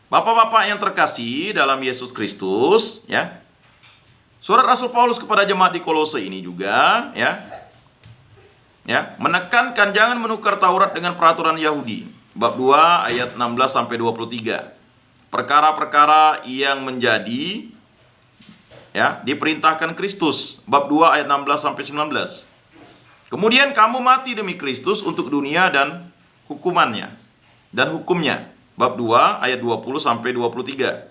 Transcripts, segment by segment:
Bapak-bapak yang terkasih dalam Yesus Kristus, ya. Surat Rasul Paulus kepada jemaat di Kolose ini juga, menekankan jangan menukar Taurat dengan peraturan Yahudi. Bab 2 ayat 16 sampai 23. Perkara-perkara yang menjadi diperintahkan Kristus. Bab 2 ayat 16 sampai 19. Kemudian kamu mati demi Kristus untuk dunia dan hukumannya dan hukumnya. Bab 2 ayat 20 sampai 23.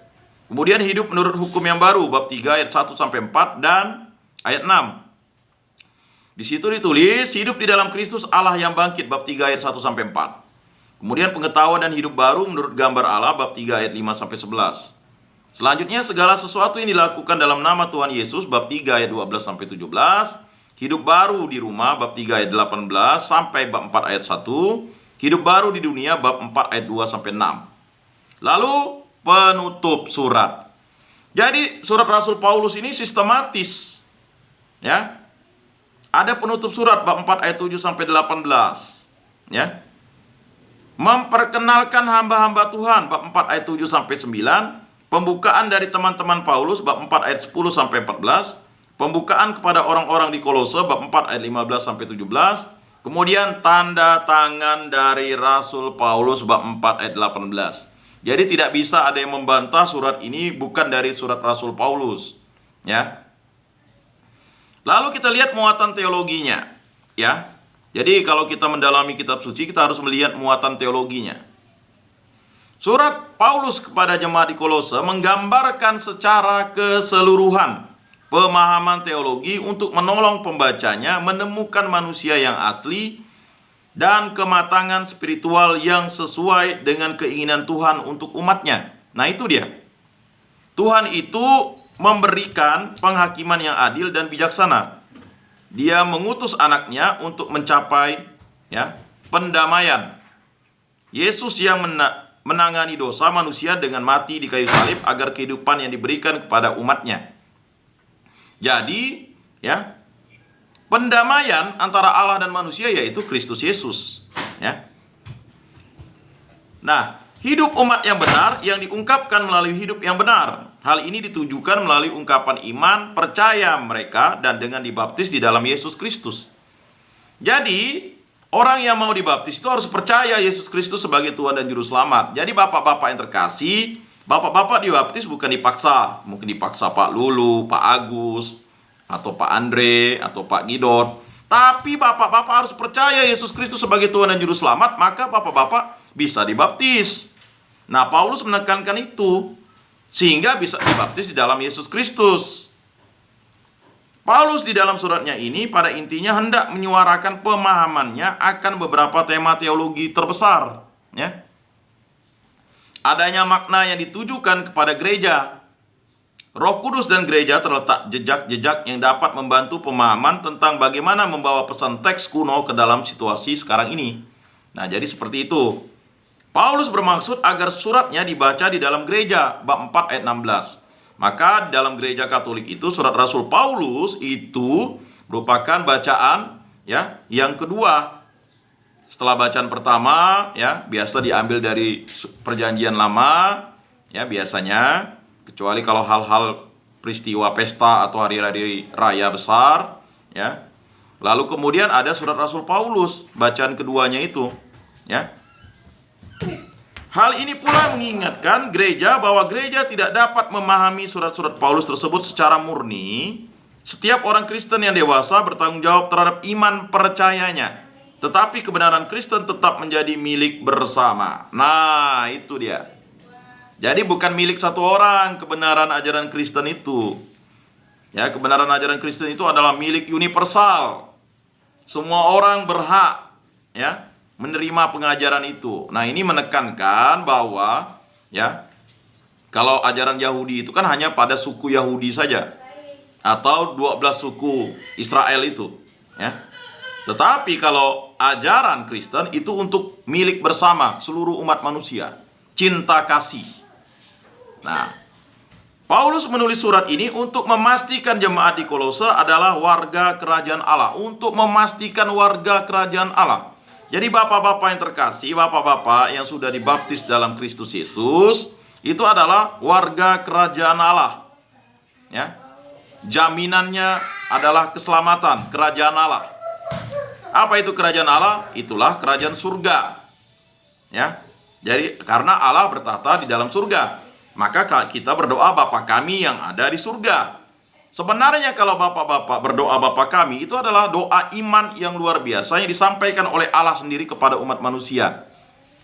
Kemudian hidup menurut hukum yang baru, bab 3 ayat 1 sampai 4 dan ayat 6. Di situ ditulis hidup di dalam Kristus Allah yang bangkit, bab 3 ayat 1 sampai 4. Kemudian pengetahuan dan hidup baru menurut gambar Allah, bab 3 ayat 5 sampai 11. Selanjutnya segala sesuatu yang dilakukan dalam nama Tuhan Yesus, bab 3 ayat 12 sampai 17. Hidup baru di rumah, bab 3 ayat 18 sampai bab 4 ayat 1. Hidup baru di dunia, bab 4 ayat 2 sampai 6. Lalu penutup surat. Jadi surat Rasul Paulus ini sistematis. Ada penutup surat bab 4 ayat 7 sampai 18. Memperkenalkan hamba-hamba Tuhan bab 4 ayat 7 sampai 9. Pembukaan dari teman-teman Paulus bab 4 ayat 10 sampai 14. Pembukaan kepada orang-orang di Kolose bab 4 ayat 15 sampai 17. Kemudian tanda tangan dari Rasul Paulus bab 4 ayat 18. Jadi tidak bisa ada yang membantah surat ini bukan dari surat Rasul Paulus. Lalu kita lihat muatan teologinya. Jadi kalau kita mendalami kitab suci, kita harus melihat muatan teologinya. Surat Paulus kepada jemaat di Kolose menggambarkan secara keseluruhan pemahaman teologi untuk menolong pembacanya menemukan manusia yang asli dan kematangan spiritual yang sesuai dengan keinginan Tuhan untuk umatnya. Nah itu dia. Tuhan itu memberikan penghakiman yang adil dan bijaksana. Dia mengutus anaknya untuk mencapai pendamaian. Yesus yang menangani dosa manusia dengan mati di kayu salib agar kehidupan yang diberikan kepada umatnya. Jadi, pendamaian antara Allah dan manusia yaitu Kristus Yesus. Nah, hidup umat yang benar yang diungkapkan melalui hidup yang benar. Hal ini ditujukan melalui ungkapan iman, percaya mereka dan dengan dibaptis di dalam Yesus Kristus. Jadi, orang yang mau dibaptis itu harus percaya Yesus Kristus sebagai Tuhan dan Juru Selamat. Jadi bapak-bapak yang terkasih, bapak-bapak dibaptis bukan dipaksa. Mungkin dipaksa Pak Lulu, Pak Agus, atau Pak Andre, atau Pak Gidot. Tapi bapak-bapak harus percaya Yesus Kristus sebagai Tuhan dan Juru Selamat, maka bapak-bapak bisa dibaptis. Nah, Paulus menekankan itu, sehingga bisa dibaptis di dalam Yesus Kristus. Paulus di dalam suratnya ini pada intinya hendak menyuarakan pemahamannya akan beberapa tema teologi terbesar. Adanya makna yang ditujukan kepada gereja. Roh Kudus dan gereja terletak jejak-jejak yang dapat membantu pemahaman tentang bagaimana membawa pesan teks kuno ke dalam situasi sekarang ini. Nah, jadi seperti itu. Paulus bermaksud agar suratnya dibaca di dalam gereja, bab 4 ayat 16. Maka dalam gereja Katolik itu surat Rasul Paulus itu merupakan bacaan yang kedua. Setelah bacaan pertama biasa diambil dari perjanjian lama biasanya, kecuali kalau hal-hal peristiwa pesta atau hari-hari raya besar Lalu kemudian ada surat Rasul Paulus, bacaan keduanya itu Hal ini pula mengingatkan gereja bahwa gereja tidak dapat memahami surat-surat Paulus tersebut secara murni. Setiap orang Kristen yang dewasa bertanggung jawab terhadap iman percayanya. Tetapi kebenaran Kristen tetap menjadi milik bersama. Nah, itu dia. Jadi bukan milik satu orang kebenaran ajaran Kristen itu. Kebenaran ajaran Kristen itu adalah milik universal. Semua orang berhak menerima pengajaran itu. Nah, ini menekankan bahwa kalau ajaran Yahudi itu kan hanya pada suku Yahudi saja, atau 12 suku Israel itu Tetapi kalau ajaran Kristen itu untuk milik bersama seluruh umat manusia, cinta kasih. Nah, Paulus menulis surat ini untuk memastikan jemaat di Kolose adalah warga kerajaan Allah, untuk memastikan warga kerajaan Allah. Jadi bapak-bapak yang terkasih, bapak-bapak yang sudah dibaptis dalam Kristus Yesus, itu adalah warga kerajaan Allah. Ya. Jaminannya adalah keselamatan, kerajaan Allah. Apa itu kerajaan Allah? Itulah kerajaan surga. Ya. Jadi karena Allah bertahta di dalam surga, maka kita berdoa Bapa kami yang ada di surga. Sebenarnya kalau bapak-bapak berdoa Bapa kami, itu adalah doa iman yang luar biasa yang disampaikan oleh Allah sendiri kepada umat manusia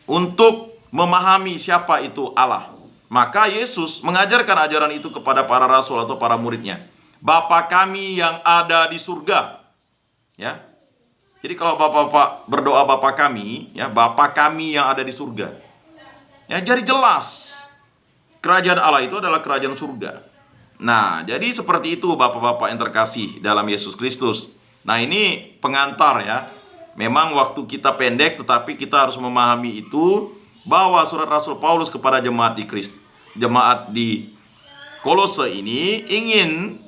untuk memahami siapa itu Allah. Maka Yesus mengajarkan ajaran itu kepada para rasul atau para muridnya. Bapa kami yang ada di surga. Ya. Jadi kalau bapak-bapak berdoa Bapa kami, ya, Bapa kami yang ada di surga. Ya, jadi jelas kerajaan Allah itu adalah kerajaan surga. Nah, jadi seperti itu bapak-bapak yang terkasih dalam Yesus Kristus. Nah, ini pengantar ya. Memang waktu kita pendek, tetapi kita harus memahami itu, bahwa surat Rasul Paulus kepada jemaat di Kolose ini ingin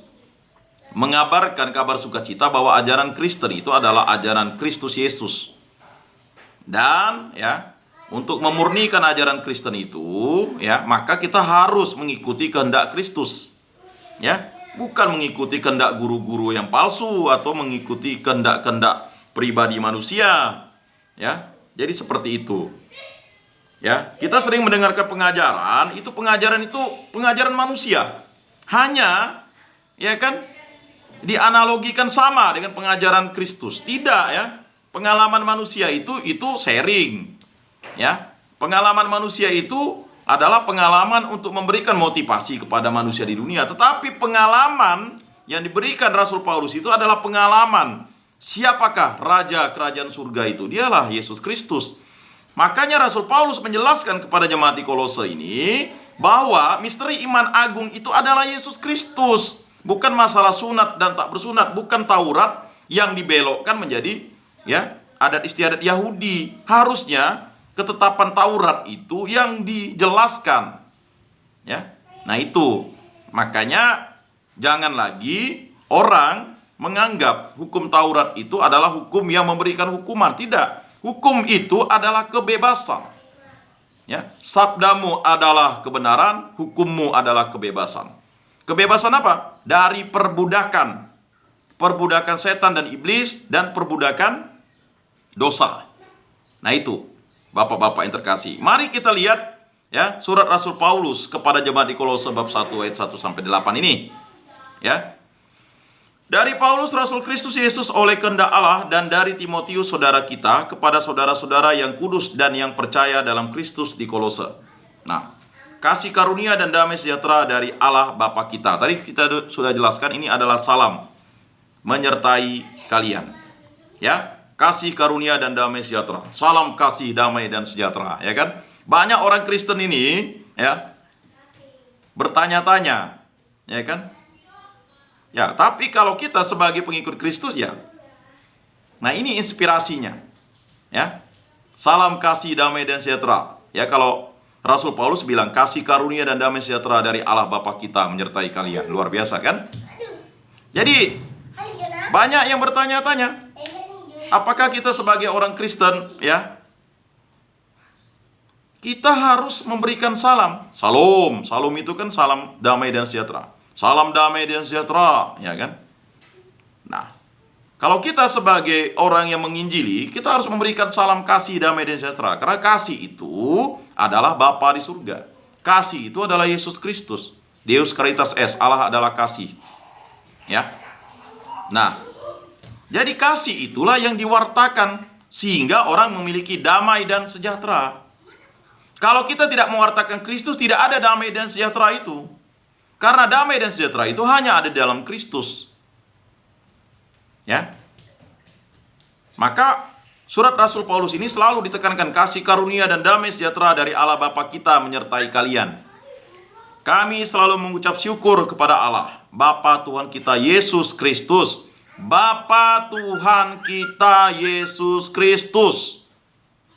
mengabarkan kabar sukacita bahwa ajaran Kristen itu adalah ajaran Kristus Yesus. Dan ya, untuk memurnikan ajaran Kristen itu, ya, maka kita harus mengikuti kehendak Kristus. Ya, bukan mengikuti kehendak guru-guru yang palsu atau mengikuti kehendak-kehendak pribadi manusia. Ya, jadi seperti itu. Ya, kita sering mendengarkan pengajaran itu pengajaran manusia. Hanya, ya kan, dianalogikan sama dengan pengajaran Kristus. Tidak ya. Pengalaman manusia itu sharing. Ya, pengalaman manusia itu adalah pengalaman untuk memberikan motivasi kepada manusia di dunia. Tetapi pengalaman yang diberikan Rasul Paulus itu adalah pengalaman siapakah Raja Kerajaan Surga itu. Dialah Yesus Kristus. Makanya Rasul Paulus menjelaskan kepada jemaat di Kolose ini bahwa misteri iman agung itu adalah Yesus Kristus. Bukan masalah sunat dan tak bersunat. Bukan Taurat yang dibelokkan menjadi ya adat istiadat Yahudi. Harusnya ketetapan Taurat itu yang dijelaskan. Ya. Nah itu. Makanya jangan lagi orang menganggap hukum Taurat itu adalah hukum yang memberikan hukuman. Tidak. Hukum itu adalah kebebasan. Ya. Sabdamu adalah kebenaran, hukummu adalah kebebasan. Kebebasan apa? Dari perbudakan. Perbudakan setan dan iblis dan perbudakan dosa. Nah itu. Bapak-bapak yang terkasih, mari kita lihat ya surat Rasul Paulus kepada jemaat di Kolose bab 1 ayat 1 sampai 8 ini. Ya. Dari Paulus Rasul Kristus Yesus oleh kehendak Allah, dan dari Timotius saudara kita kepada saudara-saudara yang kudus dan yang percaya dalam Kristus di Kolose. Nah, kasih karunia dan damai sejahtera dari Allah Bapa kita. Tadi kita sudah jelaskan ini adalah salam menyertai kalian. Ya. Kasih karunia dan damai sejahtera. Salam kasih, damai dan sejahtera, ya kan? Banyak orang Kristen ini ya bertanya-tanya, ya kan? Ya, tapi kalau kita sebagai pengikut Kristus ya. Nah, ini inspirasinya. Ya. Salam kasih, damai dan sejahtera. Ya, kalau Rasul Paulus bilang kasih karunia dan damai sejahtera dari Allah Bapa kita menyertai kalian. Luar biasa kan? Jadi banyak yang bertanya-tanya. Apakah kita sebagai orang Kristen ya, kita harus memberikan salam. Salam itu kan salam damai dan sejahtera. Salam damai dan sejahtera, ya kan? Nah, kalau kita sebagai orang yang menginjili, kita harus memberikan salam kasih, damai dan sejahtera. Karena kasih itu adalah Bapa di surga. Kasih itu adalah Yesus Kristus. Deus Caritas Est, Allah adalah kasih. Ya. Nah, jadi kasih itulah yang diwartakan sehingga orang memiliki damai dan sejahtera. Kalau kita tidak mewartakan Kristus, tidak ada damai dan sejahtera itu. Karena damai dan sejahtera itu hanya ada dalam Kristus. Ya. Maka surat Rasul Paulus ini selalu ditekankan kasih karunia dan damai sejahtera dari Allah Bapa kita menyertai kalian. Kami selalu mengucap syukur kepada Allah, Bapa Tuhan kita Yesus Kristus. Bapa Tuhan kita Yesus Kristus.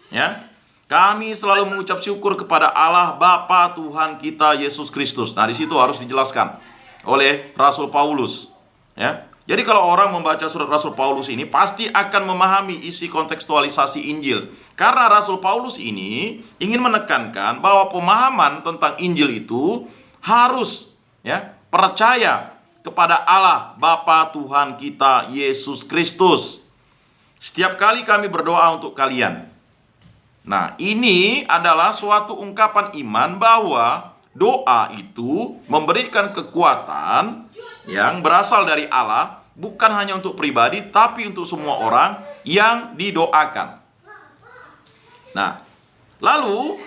Ya. Kami selalu mengucap syukur kepada Allah Bapa Tuhan kita Yesus Kristus. Nah, di situ harus dijelaskan oleh Rasul Paulus. Ya. Jadi kalau orang membaca surat Rasul Paulus ini pasti akan memahami isi kontekstualisasi Injil. Karena Rasul Paulus ini ingin menekankan bahwa pemahaman tentang Injil itu harus percaya kepada Allah Bapa Tuhan kita Yesus Kristus. Setiap kali kami berdoa untuk kalian. Nah, ini adalah suatu ungkapan iman bahwa doa itu memberikan kekuatan yang berasal dari Allah, bukan hanya untuk pribadi, tapi untuk semua orang yang didoakan. Nah, lalu,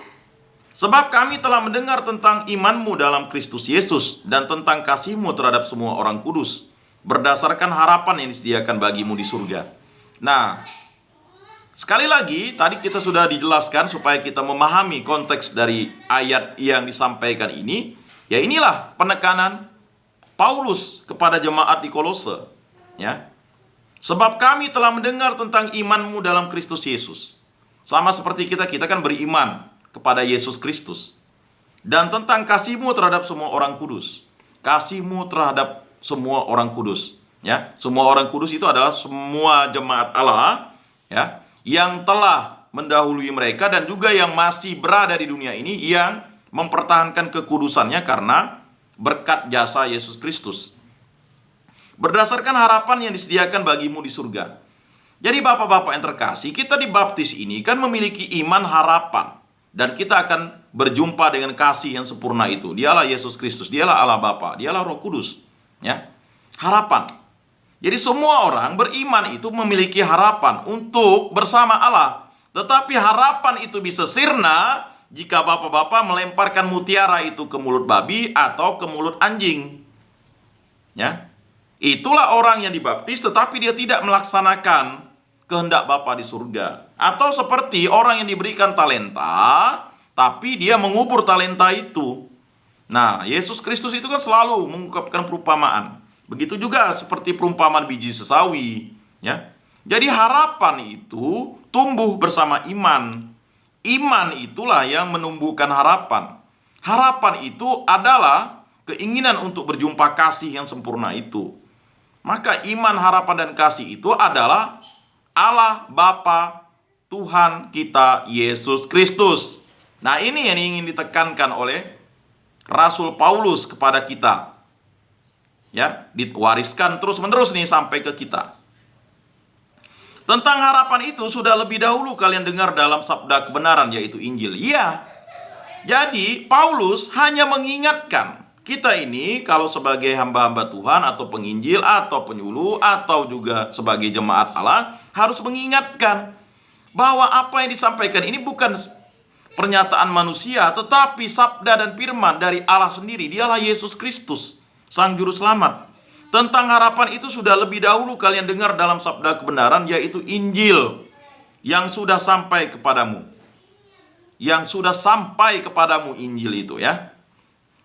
sebab kami telah mendengar tentang imanmu dalam Kristus Yesus dan tentang kasihmu terhadap semua orang kudus, berdasarkan harapan yang disediakan bagimu di surga. Nah, sekali lagi, tadi kita sudah dijelaskan supaya kita memahami konteks dari ayat yang disampaikan ini. Ya, inilah penekanan Paulus kepada jemaat di Kolose. Sebab kami telah mendengar tentang imanmu dalam Kristus Yesus. Sama seperti kita kan beriman kepada Yesus Kristus. Dan tentang kasihmu terhadap semua orang kudus. Kasihmu terhadap semua orang kudus. Semua orang kudus itu adalah semua jemaat Allah yang telah mendahului mereka dan juga yang masih berada di dunia ini yang mempertahankan kekudusannya karena berkat jasa Yesus Kristus. Berdasarkan harapan yang disediakan bagimu di surga. Jadi bapak-bapak yang terkasih, kita dibaptis ini kan memiliki iman harapan. Dan kita akan berjumpa dengan kasih yang sempurna itu. Dialah Yesus Kristus, dialah Allah Bapa, dialah Roh Kudus. Harapan. Jadi semua orang beriman itu memiliki harapan untuk bersama Allah. Tetapi harapan itu bisa sirna jika bapak-bapak melemparkan mutiara itu ke mulut babi atau ke mulut anjing. Itulah orang yang dibaptis tetapi dia tidak melaksanakan kehendak Bapa di surga. Atau seperti orang yang diberikan talenta tapi dia mengubur talenta itu. Nah, Yesus Kristus itu kan selalu mengungkapkan perumpamaan. Begitu juga seperti perumpamaan biji sesawi. Jadi harapan itu tumbuh bersama iman. Iman itulah yang menumbuhkan harapan. Harapan itu adalah keinginan untuk berjumpa kasih yang sempurna itu. Maka iman, harapan, dan kasih itu adalah Allah Bapa Tuhan kita Yesus Kristus. Nah, ini yang ingin ditekankan oleh Rasul Paulus kepada kita. Diwariskan terus-menerus nih sampai ke kita. Tentang harapan itu sudah lebih dahulu kalian dengar dalam sabda kebenaran, yaitu Injil. Iya. Jadi Paulus hanya mengingatkan kita ini kalau sebagai hamba-hamba Tuhan atau penginjil atau penyuluh atau juga sebagai jemaat Allah harus mengingatkan bahwa apa yang disampaikan ini bukan pernyataan manusia tetapi sabda dan firman dari Allah sendiri. Dialah Yesus Kristus, Sang Juru Selamat. Tentang harapan itu sudah lebih dahulu kalian dengar dalam sabda kebenaran, yaitu Injil yang sudah sampai kepadamu. Yang sudah sampai kepadamu Injil itu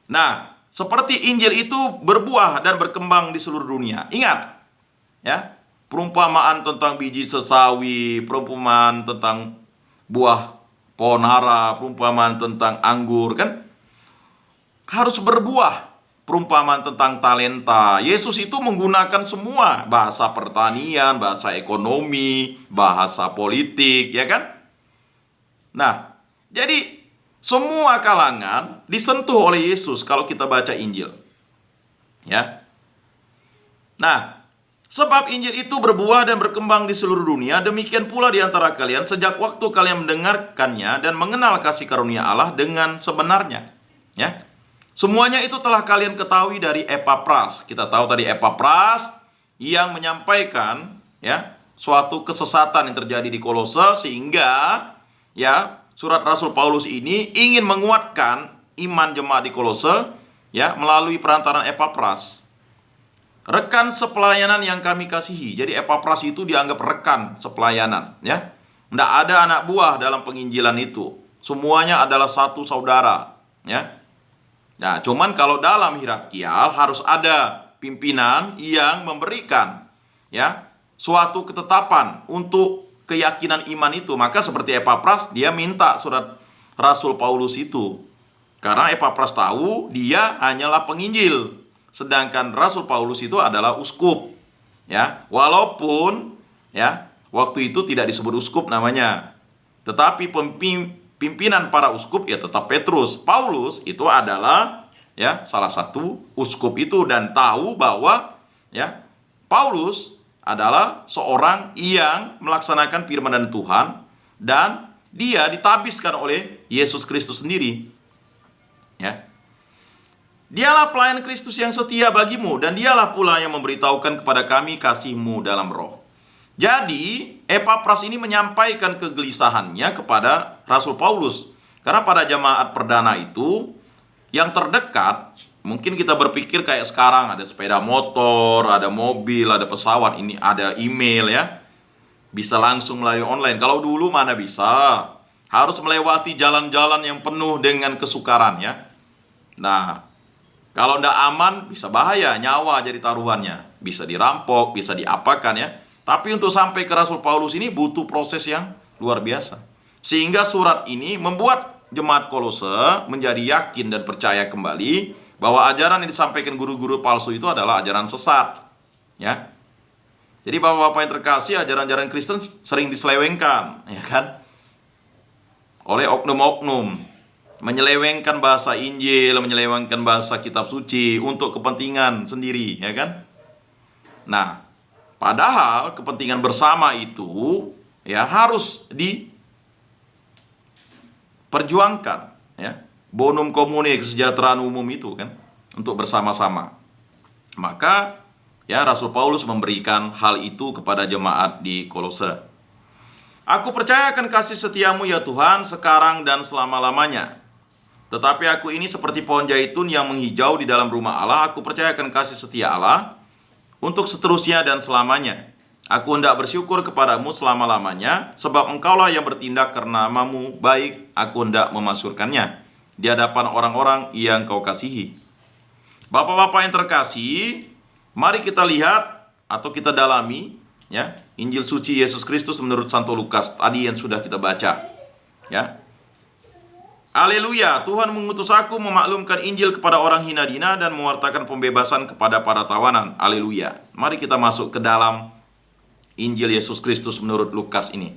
Nah, seperti Injil itu berbuah dan berkembang di seluruh dunia. Ingat, perumpamaan tentang biji sesawi, perumpamaan tentang buah pohon ara, perumpamaan tentang anggur, kan harus berbuah. Perumpamaan tentang talenta, Yesus itu menggunakan semua bahasa pertanian, bahasa ekonomi, bahasa politik, Nah, jadi semua kalangan disentuh oleh Yesus kalau kita baca Injil. Nah, sebab Injil itu berbuah dan berkembang di seluruh dunia, demikian pula di antara kalian sejak waktu kalian mendengarkannya dan mengenal kasih karunia Allah dengan sebenarnya. Semuanya itu telah kalian ketahui dari Epapras. Kita tahu tadi Epapras yang menyampaikan suatu kesesatan yang terjadi di Kolose, sehingga surat Rasul Paulus ini ingin menguatkan iman jemaat di Kolose melalui perantaraan Epapras. Rekan sepelayanan yang kami kasihi. Jadi Epapras itu dianggap rekan sepelayanan, Tidak ada anak buah dalam penginjilan itu. Semuanya adalah satu saudara, Nah, cuman kalau dalam hierarkial harus ada pimpinan yang memberikan suatu ketetapan untuk keyakinan iman itu. Maka seperti Epapras, dia minta surat Rasul Paulus itu. Karena Epapras tahu dia hanyalah penginjil, sedangkan Rasul Paulus itu adalah uskup. Ya, walaupun ya waktu itu tidak disebut uskup namanya, tetapi pimpinan para uskup ya tetap Petrus. Paulus itu adalah ya salah satu uskup itu, dan tahu bahwa ya Paulus adalah seorang yang melaksanakan firman dan Tuhan, dan dia ditabiskan oleh Yesus Kristus sendiri. Ya. Dialah pelayan Kristus yang setia bagimu, dan dialah pula yang memberitahukan kepada kami kasih-Mu dalam roh. Jadi, Epafras ini menyampaikan kegelisahannya kepada Rasul Paulus. Karena pada jemaat perdana itu, yang terdekat, mungkin kita berpikir kayak sekarang, ada sepeda motor, ada mobil, ada pesawat, ini ada email ya. Bisa langsung melalui online. Kalau dulu mana bisa? Harus melewati jalan-jalan yang penuh dengan kesukaran ya. Nah, kalau tidak aman, bisa bahaya, nyawa jadi taruhannya. Bisa dirampok, bisa diapakan ya. Tapi untuk sampai ke Rasul Paulus ini butuh proses yang luar biasa. Sehingga surat ini membuat jemaat Kolose menjadi yakin dan percaya kembali bahwa ajaran yang disampaikan guru-guru palsu itu adalah ajaran sesat. Ya. Jadi bapak-bapak yang terkasih, ajaran-ajaran Kristen sering diselewengkan, ya kan? Oleh oknum-oknum. Menyelewengkan bahasa Injil, menyelewengkan bahasa kitab suci untuk kepentingan sendiri, ya kan? Nah, padahal kepentingan bersama itu ya harus diperjuangkan ya. Bonum comune, kesejahteraan umum itu kan, untuk bersama-sama. Maka ya Rasul Paulus memberikan hal itu kepada jemaat di Kolose. Aku percaya akan kasih setiamu ya Tuhan sekarang dan selama-lamanya. Tetapi aku ini seperti pohon zaitun yang menghijau di dalam rumah Allah. Aku percaya akan kasih setia Allah untuk seterusnya dan selamanya. Aku hendak bersyukur kepadamu selama-lamanya, sebab engkaulah yang bertindak karena namamu baik. Aku hendak memasukkannya di hadapan orang-orang yang kau kasihi. Bapak-bapak yang terkasih, mari kita lihat atau kita dalami ya Injil suci Yesus Kristus menurut Santo Lukas tadi yang sudah kita baca. Ya. Haleluya, Tuhan mengutus aku memaklumkan Injil kepada orang hina dina dan mewartakan pembebasan kepada para tawanan. Haleluya. Mari kita masuk ke dalam Injil Yesus Kristus menurut Lukas ini.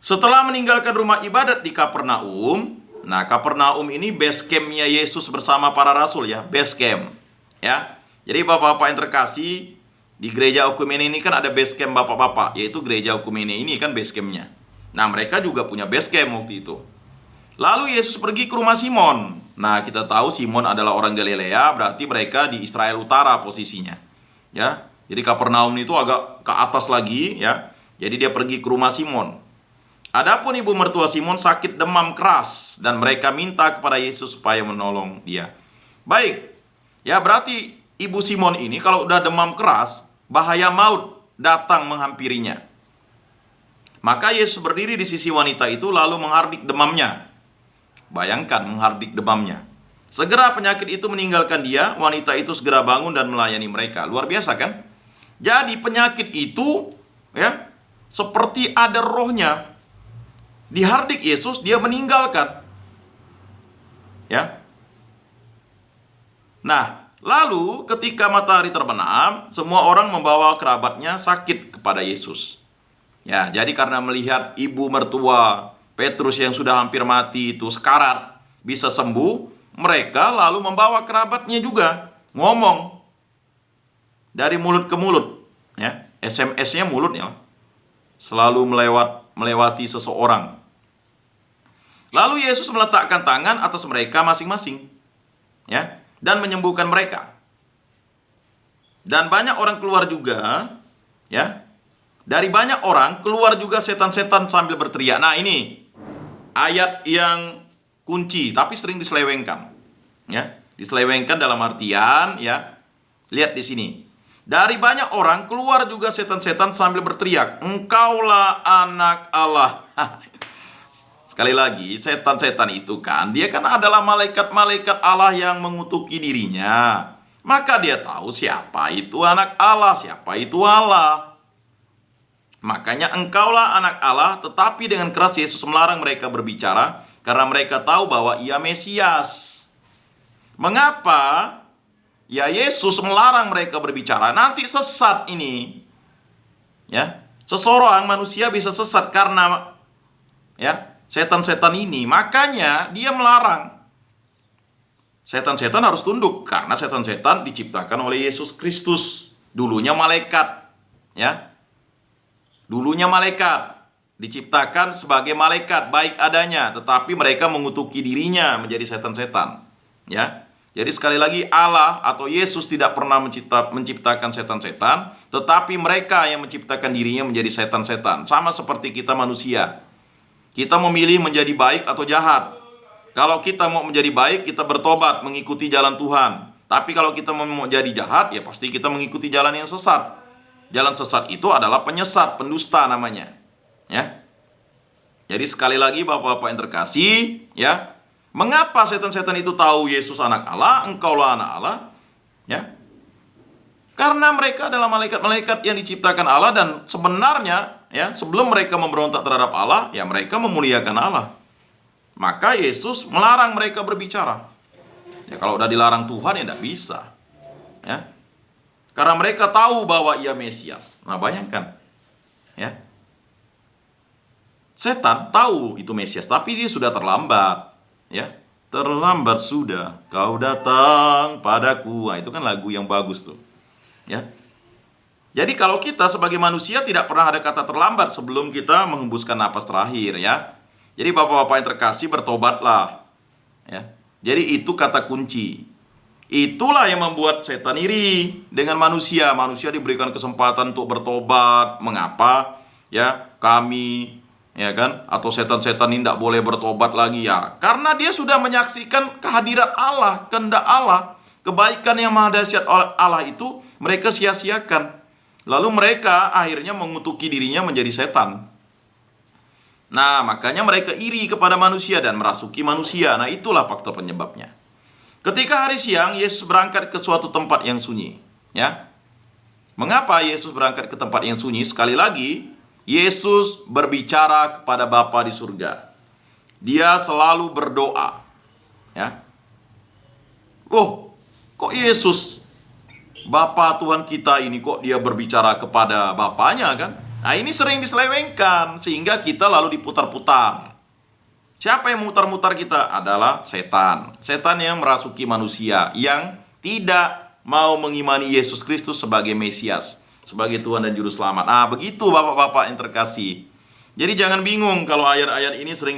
Setelah meninggalkan rumah ibadat di Kapernaum, nah Kapernaum ini base camp-nya Yesus bersama para rasul ya, base camp. Ya. Jadi bapak-bapak yang terkasih, di gereja Okumene ini kan ada base camp bapak-bapak, yaitu gereja Okumene ini kan base camp-nya. Nah, mereka juga punya base camp waktu itu. Lalu Yesus pergi ke rumah Simon. Nah, kita tahu Simon adalah orang Galilea, berarti mereka di Israel Utara posisinya. Ya. Jadi Kapernaum itu agak ke atas lagi ya. Jadi dia pergi ke rumah Simon. Adapun ibu mertua Simon sakit demam keras dan mereka minta kepada Yesus supaya menolong dia. Baik. Ya, berarti ibu Simon ini kalau udah demam keras, bahaya maut datang menghampirinya. Maka Yesus berdiri di sisi wanita itu lalu menghardik demamnya. Bayangkan menghardik demamnya. Segera penyakit itu meninggalkan dia, wanita itu segera bangun dan melayani mereka. Luar biasa kan? Jadi penyakit itu ya seperti ada rohnya. Dihardik Yesus, dia meninggalkan. Ya. Nah, lalu ketika matahari terbenam, semua orang membawa kerabatnya sakit kepada Yesus. Ya, jadi karena melihat ibu mertua Petrus yang sudah hampir mati itu sekarat bisa sembuh, mereka lalu membawa kerabatnya juga ngomong dari mulut ke mulut, ya SMS-nya mulut ya, selalu melewati seseorang. Lalu Yesus meletakkan tangan atas mereka masing-masing, ya, dan menyembuhkan mereka. Dan banyak orang keluar juga, ya. Dari banyak orang keluar juga setan-setan sambil berteriak. Nah, ini ayat yang kunci tapi sering diselewengkan. Ya, diselewengkan dalam artian ya. Lihat di sini. Dari banyak orang keluar juga setan-setan sambil berteriak, "Engkaulah anak Allah." Sekali lagi, setan-setan itu kan dia kan adalah malaikat-malaikat Allah yang mengutuki dirinya. Maka dia tahu siapa itu anak Allah, siapa itu Allah. Makanya engkaulah anak Allah, tetapi dengan keras Yesus melarang mereka berbicara karena mereka tahu bahwa ia Mesias. Mengapa? ya Yesus melarang mereka berbicara, nanti sesat ini. Ya, seseorang manusia bisa sesat karena ya setan-setan ini. Makanya dia melarang. Setan-setan harus tunduk karena setan-setan diciptakan oleh Yesus Kristus. Dulunya malaikat, ya. Dulunya malaikat, diciptakan sebagai malaikat baik adanya, tetapi mereka mengutuki dirinya menjadi setan-setan, ya. Jadi sekali lagi, Allah atau Yesus tidak pernah menciptakan setan-setan, tetapi mereka yang menciptakan dirinya menjadi setan-setan. Sama seperti kita manusia. Kita memilih menjadi baik atau jahat. Kalau kita mau menjadi baik, kita bertobat mengikuti jalan Tuhan. Tapi kalau kita mau menjadi jahat, ya pasti kita mengikuti jalan yang sesat. Jalan sesat itu adalah penyesat, pendusta namanya. Ya. Jadi sekali lagi Bapak-bapak yang terkasih, ya. Mengapa setan-setan itu tahu Yesus anak Allah, engkaulah anak Allah? Ya. Karena mereka adalah malaikat-malaikat yang diciptakan Allah, dan sebenarnya ya, sebelum mereka memberontak terhadap Allah, ya mereka memuliakan Allah. Maka Yesus melarang mereka berbicara. Ya kalau udah dilarang Tuhan ya tidak bisa. Ya. Karena mereka tahu bahwa ia Mesias. Nah, bayangkan. Ya. Setan tahu itu Mesias, tapi dia sudah terlambat. Ya. Terlambat sudah kau datang padaku. Nah, itu kan lagu yang bagus tuh. Ya. Jadi kalau kita sebagai manusia tidak pernah ada kata terlambat sebelum kita menghembuskan napas terakhir, ya. Jadi Bapak-bapak yang terkasih, bertobatlah. Ya. Jadi itu kata kunci. Itulah yang membuat setan iri dengan manusia. Manusia diberikan kesempatan untuk bertobat. Mengapa? Ya, kami, ya kan? Atau setan-setan ini tidak boleh bertobat lagi, ya. Karena dia sudah menyaksikan kehadirat Allah, kehendak Allah, kebaikan yang maha dahsyat Allah itu mereka sia-siakan. Lalu mereka akhirnya mengutuki dirinya menjadi setan. Nah, makanya mereka iri kepada manusia dan merasuki manusia. Nah, itulah faktor penyebabnya. Ketika hari siang, Yesus berangkat ke suatu tempat yang sunyi. Ya. Mengapa Yesus berangkat ke tempat yang sunyi? Sekali lagi, Yesus berbicara kepada Bapa di surga. Dia selalu berdoa. Ya. Kok Yesus, Bapa Tuhan kita ini, kok dia berbicara kepada Bapaknya, kan? Nah, ini sering diselewengkan sehingga kita lalu diputar-putar. Siapa yang memutar-mutar kita? Adalah setan. Setan yang merasuki manusia, yang tidak mau mengimani Yesus Kristus sebagai Mesias, sebagai Tuhan dan Juru Selamat. Nah, begitu Bapak-bapak yang terkasih. Jadi jangan bingung kalau ayat-ayat ini sering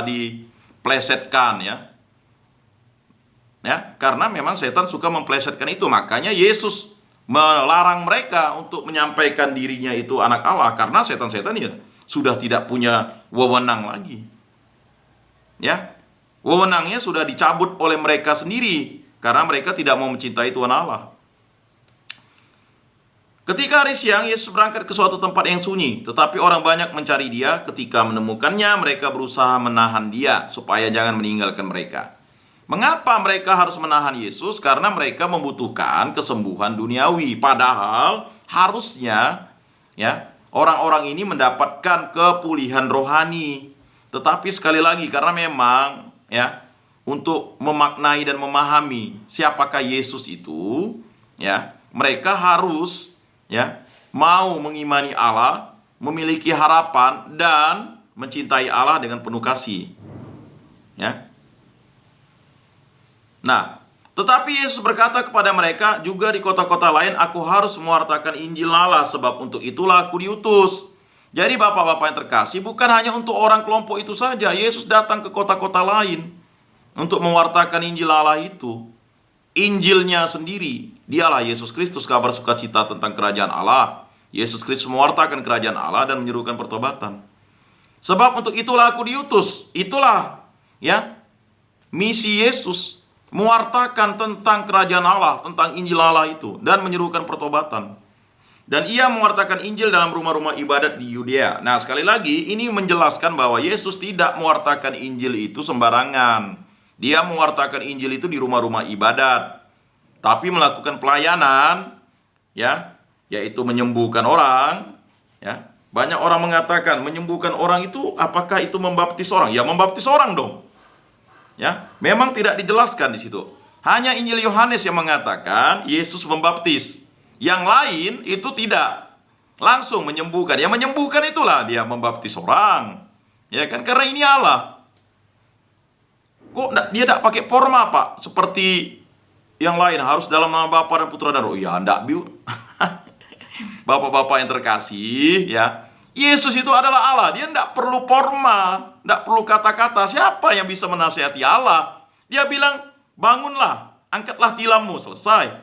diplesetkan, ya. Ya, karena memang setan suka memplesetkan itu. Makanya Yesus melarang mereka untuk menyampaikan dirinya itu anak Allah, karena setan-setan ya sudah tidak punya wewenang lagi. Ya, wewenangnya sudah dicabut oleh mereka sendiri karena mereka tidak mau mencintai Tuhan Allah. Ketika hari siang, Yesus berangkat ke suatu tempat yang sunyi, tetapi orang banyak mencari dia. Ketika menemukannya, mereka berusaha menahan dia supaya jangan meninggalkan mereka. Mengapa mereka harus menahan Yesus? Karena mereka membutuhkan kesembuhan duniawi. Padahal harusnya, ya, orang-orang ini mendapatkan kepulihan rohani. Tetapi sekali lagi, karena memang, ya, untuk memaknai dan memahami siapakah Yesus itu, ya, mereka harus, ya, mau mengimani Allah, memiliki harapan dan mencintai Allah dengan penuh kasih. Ya. Nah, tetapi Yesus berkata kepada mereka, juga di kota-kota lain aku harus mewartakan Injil Allah, sebab untuk itulah aku diutus. Jadi Bapak-bapak yang terkasih, bukan hanya untuk orang kelompok itu saja. Yesus datang ke kota-kota lain untuk mewartakan Injil Allah itu. Injilnya sendiri, dialah Yesus Kristus, kabar sukacita tentang kerajaan Allah. Yesus Kristus mewartakan kerajaan Allah dan menyerukan pertobatan. Sebab untuk itulah aku diutus. Itulah, ya, misi Yesus. Mewartakan tentang kerajaan Allah, tentang Injil Allah itu, dan menyerukan pertobatan. Dan ia mewartakan Injil dalam rumah-rumah ibadat di Yudea. Nah, sekali lagi, ini menjelaskan bahwa Yesus tidak mewartakan Injil itu sembarangan. Dia mewartakan Injil itu di rumah-rumah ibadat. Tapi melakukan pelayanan, ya, yaitu menyembuhkan orang. Ya. Banyak orang mengatakan, menyembuhkan orang itu, apakah itu membaptis orang? Ya, membaptis orang dong. Ya, memang tidak dijelaskan di situ. Hanya Injil Yohanes yang mengatakan Yesus membaptis. Yang lain itu tidak. Langsung menyembuhkan. Yang menyembuhkan itulah dia membaptis orang. Ya kan? Karena ini Allah. Kok dia tidak pakai forma, Pak? Seperti yang lain harus dalam nama Bapa dan Putra dan Roh. Ya, enggak, Biu. Bapak-bapak yang terkasih, ya. Yesus itu adalah Allah. Dia tidak perlu forma, tidak perlu kata-kata. Siapa yang bisa menasihati Allah? Dia bilang, bangunlah, angkatlah tilammu, selesai.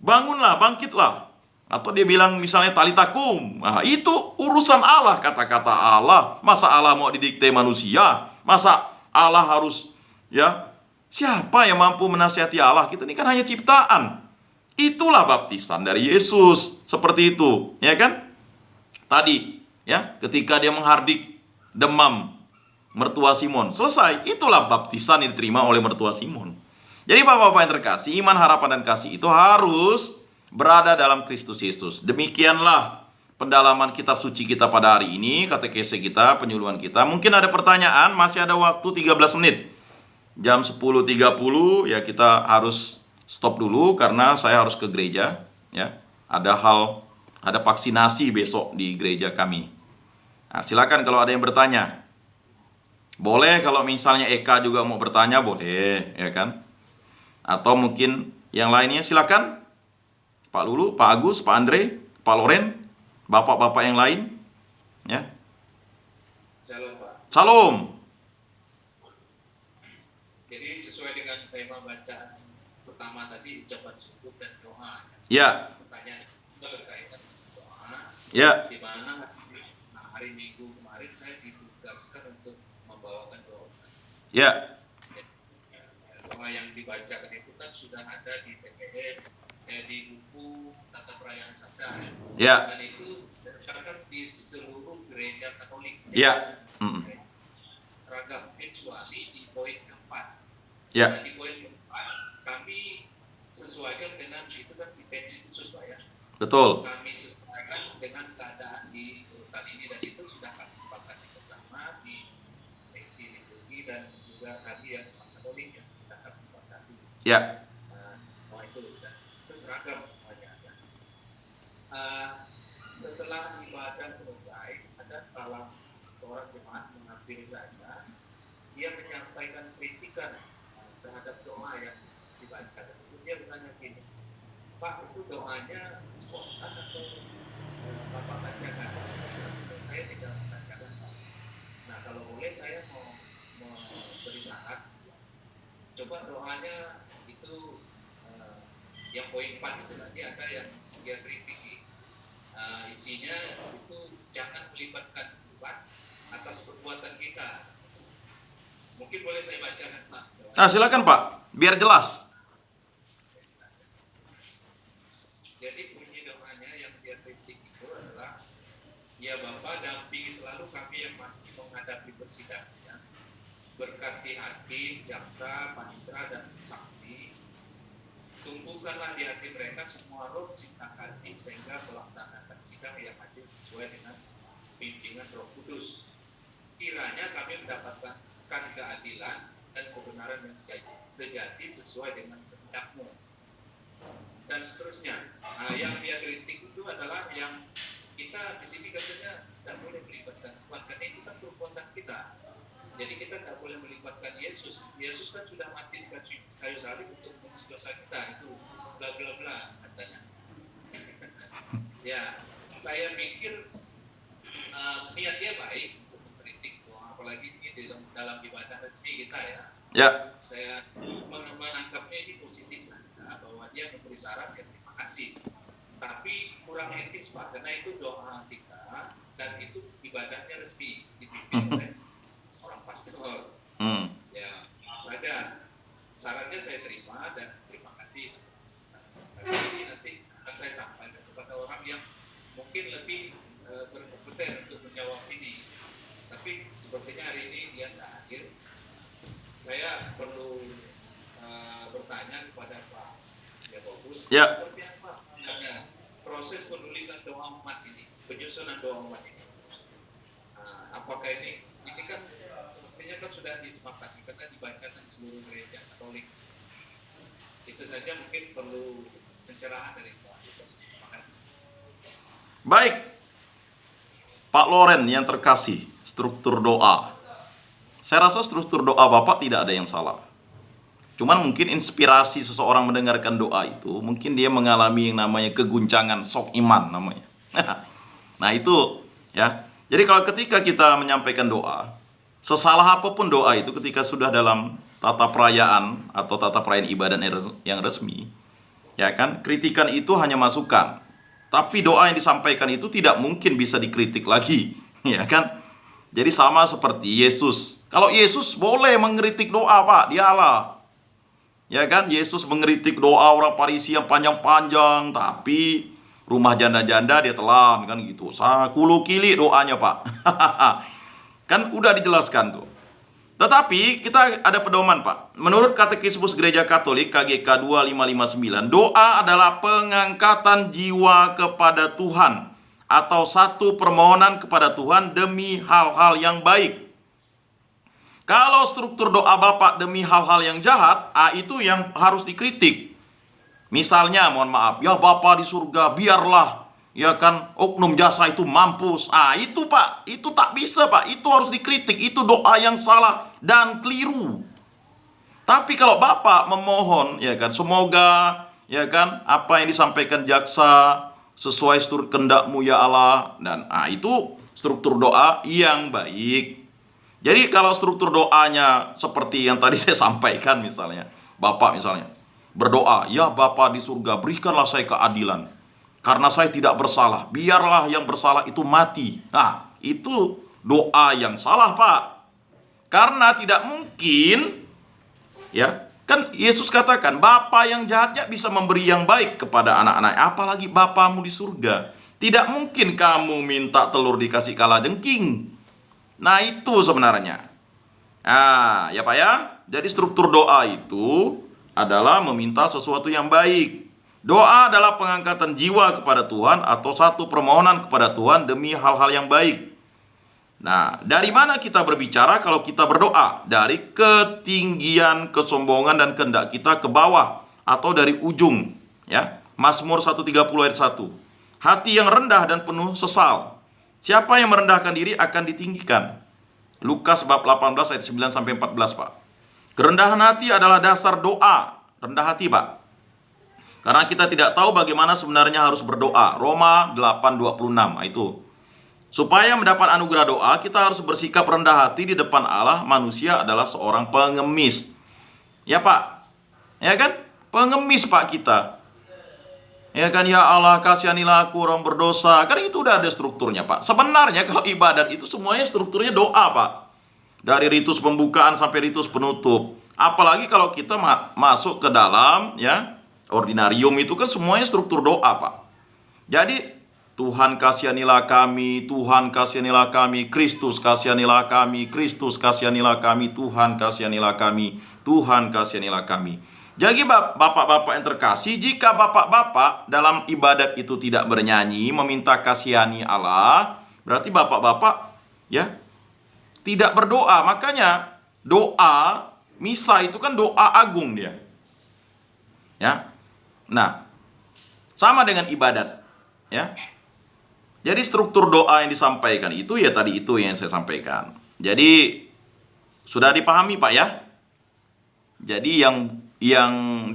Bangunlah, bangkitlah. Atau dia bilang misalnya talitakum. Nah, itu urusan Allah, kata-kata Allah. Masa Allah mau didikte manusia? Masa Allah harus, ya, siapa yang mampu menasihati Allah? Kita ini kan hanya ciptaan. Itulah baptisan dari Yesus. Seperti itu, ya kan? Tadi, ya, ketika dia menghardik demam mertua Simon. Selesai, itulah baptisan yang diterima oleh mertua Simon. Jadi Bapak-Bapak yang terkasih, iman, harapan, dan kasih itu harus berada dalam Kristus Yesus. Demikianlah pendalaman kitab suci kita pada hari ini, katekese kita, penyuluhan kita. Mungkin ada pertanyaan, masih ada waktu 13 menit. Jam 10.30 ya kita harus stop dulu karena saya harus ke gereja, ya. Ada vaksinasi besok di gereja kami. Nah, silakan kalau ada yang bertanya. Boleh kalau misalnya Eka juga mau bertanya, boleh, ya kan? Atau mungkin yang lainnya, silakan. Pak Lulu, Pak Agus, Pak Andre, Pak Loren, bapak-bapak yang lain, ya. Shalom, Pak. Salam. Jadi sesuai dengan tema bacaan pertama tadi, ucapan syukur dan doa. Ya. Pertanyaan itu berkaitan dengan doa. Ya. Di mana hari Minggu kemarin saya ditugaskan untuk membawakan doa. Ya. Doa yang dibacakan itu kan sudah ada di TPS, di buku Tata Perayaan Sabda. Ya. Dan itu tercatat di seluruh gereja Katolik. Ya. Seragam kecuali di poin keempat. Ya. Nah, di poin keempat kami sesuaikan dengan itu kan intensi khusus, Pak, ya. Betul. Kami sesuaikan dengan keadaan di urutan ini dan itu sudah kami sepakati bersama di seksi liturgi dan juga kami yang Katolik yang sudah kami sepakati. Ya. Itu dan itu seragam semuanya. Setelah ibadah selesai, ada salah seorang jemaat mengambil saya. Dia menyampaikan kritikan terhadap doa yang dibaca. Dia bertanya gini, Pak, itu doanya spontan atau Bapak bacakan? Saya tidak membacakan, Pak. Nah, kalau boleh saya mau beri saran. Coba doanya itu yang poin 4 itu nanti ada yang dia kritiki. Isinya itu jangan melibatkan Tuhan atas perbuatan kita. Mungkin boleh saya bacakan, Pak. Nah, silakan Pak, biar jelas. Jadi bunyi doanya yang dia kritik itu adalah, ya Bapa, dampingi selalu kami yang masih menghadapi persidangan, berkati hakim, jaksa, panitera, dan saksi. Tumbuhkanlah di hati mereka semua roh cinta kasih sehingga melaksanakan sidang yang adil sesuai dengan pimpinan Roh Kudus. Kiranya kami mendapatkan keadilan dan kebenaran yang sejati sesuai dengan kehendak-Mu. Dan seterusnya. Nah, yang dia kritik itu adalah yang kita di sini katanya tidak boleh melibatkan Tuhan karena itu kan perbuatan kita. Jadi kita tidak boleh melibatkan Yesus. Yesus kan sudah mati di kayu salib untuk menembus dosa kita. Itu bla bla bla katanya. Ya, saya pikir niat dia baik untuk mengkritik doa, apalagi ini dalam ibadah resmi kita ya. Ya. Saya menangkapnya ini positif saja bahwa dia memberi saran ya terima kasih. Tapi kurang etis, Pak, karena itu doa kita dan itu ibadahnya resmi dipimpin oleh orang pastor. Ya, saja sarannya saya terima dan terima kasih. Tapi ini nanti akan saya sampaikan kepada orang yang mungkin lebih berkompeten untuk menjawab ini. Tapi sepertinya hari ini dia tidak hadir. Saya perlu bertanya kepada Pak Yakobus, seperti apa sebenarnya proses penulisan doa umat ini, penyusunan doa umat ini. Apakah ini kan semestinya kan sudah disepakati karena dibacakan di seluruh gereja Katolik. Itu saja mungkin perlu pencerahan dari Pak. Terima kasih. Baik, Pak Loren yang terkasih, struktur doa. Saya rasa struktur doa Bapak tidak ada yang salah. Cuman mungkin inspirasi seseorang mendengarkan doa itu, mungkin dia mengalami yang namanya keguncangan shock iman namanya. Nah itu ya. Jadi kalau ketika kita menyampaikan doa, sesalah apapun doa itu ketika sudah dalam tata perayaan atau tata perayaan ibadah yang resmi, ya kan, kritikan itu hanya masukan. Tapi doa yang disampaikan itu tidak mungkin bisa dikritik lagi, ya kan? Jadi sama seperti Yesus. Kalau Yesus boleh mengkritik doa, Pak, dia Allah. Ya kan, Yesus mengkritik doa orang Farisi yang panjang-panjang, tapi rumah janda-janda dia telan, kan gitu. Sakulu kili doanya, Pak. Kan udah dijelaskan tuh. Tetapi kita ada pedoman, Pak. Menurut Katekismus Gereja Katolik KGK 2559, doa adalah pengangkatan jiwa kepada Tuhan atau satu permohonan kepada Tuhan demi hal-hal yang baik. Kalau struktur doa Bapak demi hal-hal yang jahat, itu yang harus dikritik. Misalnya, mohon maaf, ya Bapak di surga, biarlah, ya kan, oknum jasa itu mampus. Itu Pak, itu tak bisa Pak, itu harus dikritik, itu doa yang salah dan keliru. Tapi kalau Bapak memohon, ya kan, semoga, ya kan, apa yang disampaikan jaksa sesuai seturut kehendak-Mu ya Allah, dan itu struktur doa yang baik. Jadi kalau struktur doanya seperti yang tadi saya sampaikan, misalnya Bapak misalnya berdoa, ya Bapa di surga, berikanlah saya keadilan karena saya tidak bersalah, biarlah yang bersalah itu mati. Nah, itu doa yang salah, Pak. Karena tidak mungkin, ya kan Yesus katakan, Bapa yang jahatnya bisa memberi yang baik kepada anak-anak, apalagi Bapamu di surga. Tidak mungkin kamu minta telur dikasih kalajengking. Nah itu sebenarnya. Ya Pak ya. Jadi struktur doa itu adalah meminta sesuatu yang baik. Doa adalah pengangkatan jiwa kepada Tuhan atau satu permohonan kepada Tuhan demi hal-hal yang baik. Nah, dari mana kita berbicara kalau kita berdoa? Dari ketinggian, kesombongan dan kehendak kita ke bawah atau dari ujung, ya. Mazmur 130 ayat 1. Hati yang rendah dan penuh sesal. Siapa yang merendahkan diri akan ditinggikan. Lukas bab 18 ayat 9 sampai 14, Pak. Kerendahan hati adalah dasar doa. Rendah hati, Pak. Karena kita tidak tahu bagaimana sebenarnya harus berdoa. Roma 8:26 itu. Supaya mendapat anugerah doa, kita harus bersikap rendah hati di depan Allah. Manusia adalah seorang pengemis. Ya, Pak. Ya kan? Pengemis, Pak, kita. Ya kan, ya Allah kasihanilah aku orang berdosa. Kan itu udah ada strukturnya, Pak. Sebenarnya kalau ibadat itu semuanya strukturnya doa, Pak. Dari ritus pembukaan sampai ritus penutup. Apalagi kalau kita masuk ke dalam, ya, ordinarium itu kan semuanya struktur doa, Pak. Jadi Tuhan kasihanilah kami, Tuhan kasihanilah kami, Kristus kasihanilah kami, Kristus kasihanilah kami, Tuhan kasihanilah kami, Tuhan kasihanilah kami. Jadi bapak-bapak yang terkasih, jika bapak-bapak dalam ibadat itu tidak bernyanyi, meminta kasihani Allah, berarti bapak-bapak, ya, tidak berdoa. Makanya doa misa itu kan doa agung dia. Ya. Nah, sama dengan ibadat, ya. Jadi struktur doa yang disampaikan itu ya tadi itu yang saya sampaikan. Jadi sudah dipahami, Pak, ya. Jadi yang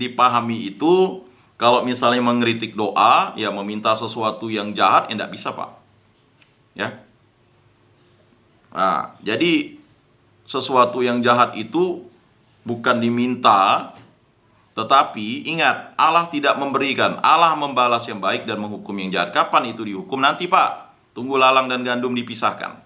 dipahami itu kalau misalnya mengkritik doa, ya meminta sesuatu yang jahat, ya tidak bisa, Pak. Ya. Nah, jadi sesuatu yang jahat itu bukan diminta, tetapi ingat, Allah tidak memberikan, Allah membalas yang baik dan menghukum yang jahat. Kapan itu dihukum? Nanti, Pak. Tunggu lalang dan gandum dipisahkan.